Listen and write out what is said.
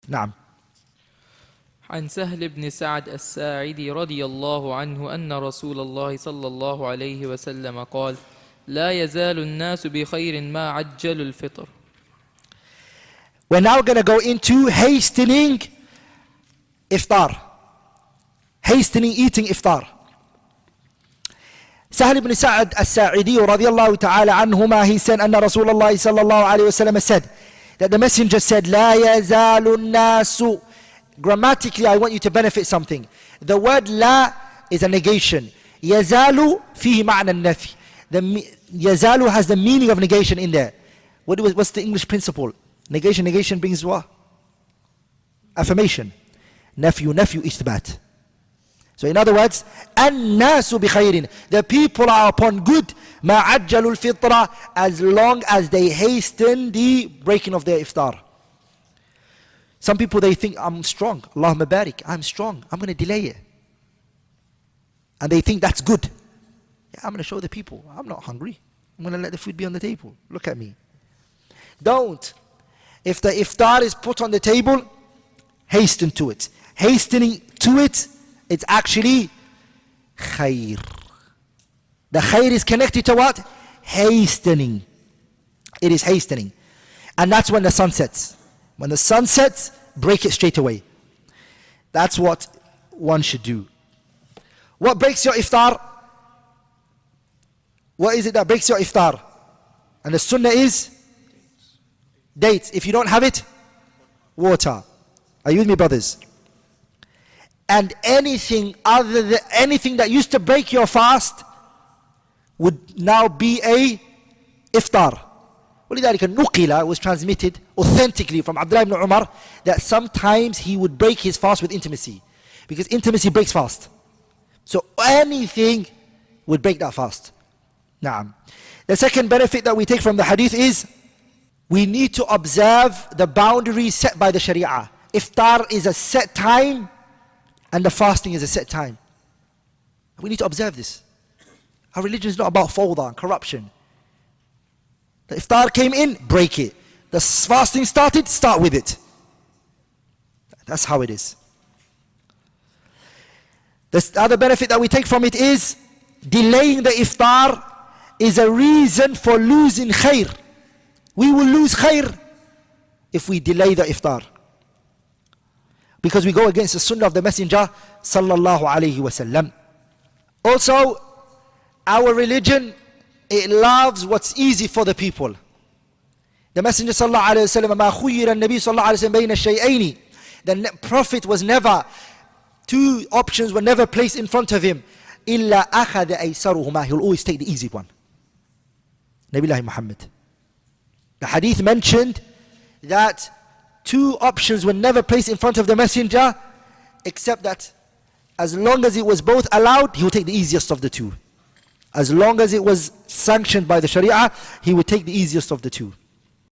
نعم. عن سهل بن سعد الساعدي رضي الله عنه أن رسول الله صلى الله عليه وسلم قال: لا يزال الناس بخير ما عجلوا الفطر. We're now going to go into hastening iftar. Hastening eating iftar. Sahl ibn Sa'ad al-Sa'idi radiyallahu ta'ala anhuma, he said, أن رسول الله صلى الله عليه وسلم said, that the messenger said, لا يزال الناس. Grammatically, I want you to benefit something. The word la is a negation. يزال فيه معنى النفي. يزال has the meaning of negation in there. What's the English principle? Negation brings what? Affirmation. نفي إثبات. So in other words, الناس بخير. The people are upon good. ما عجلوا الفطرة, as long as they hasten the breaking of their iftar. Some people, they think, I'm strong. Allahumma barik, I'm strong. I'm going to delay it. And they think that's good. Yeah, I'm going to show the people, I'm not hungry. I'm going to let the food be on the table. Look at me. Don't. If the iftar is put on the table, hasten to it. Hastening to it, it's actually khair. The khair is connected to what? Hastening. It is hastening. And that's when the sun sets. When the sun sets, break it straight away. That's what one should do. What breaks your iftar? What is it that breaks your iftar? And the sunnah is dates. If you don't have it, water. Are you with me, brothers? And anything that used to break your fast would now be a iftar. ولذلك النقل was transmitted authentically from Abdullah ibn Umar that sometimes he would break his fast with intimacy, because intimacy breaks fast. So anything would break that fast. Naam. The second benefit that we take from the hadith is we need to observe the boundaries set by the Sharia. Iftar is a set time and the fasting is a set time. We need to observe this. Our religion is not about fawda and corruption. The iftar came in, break it. The fasting started, start with it. That's how it is. The other benefit that we take from it is delaying the iftar is a reason for losing khair. We will lose khair if we delay the iftar, because we go against the sunnah of the Messenger sallallahu alaihi wasallam. Also, our religion, it loves what's easy for the people. The Messenger sallallahu alaihi wasallam, ما خير النبي صلى الله عليه وسلم بين الشيئين. The Prophet was never, two options were never placed in front of him. إلا أخذ أيسرهما. He'll always take the easy one. Nabiullah Muhammad. The hadith mentioned that two options were never placed in front of the Messenger, except that as long as it was both allowed, he would take the easiest of the two. As long as it was sanctioned by the Sharia, he would take the easiest of the two.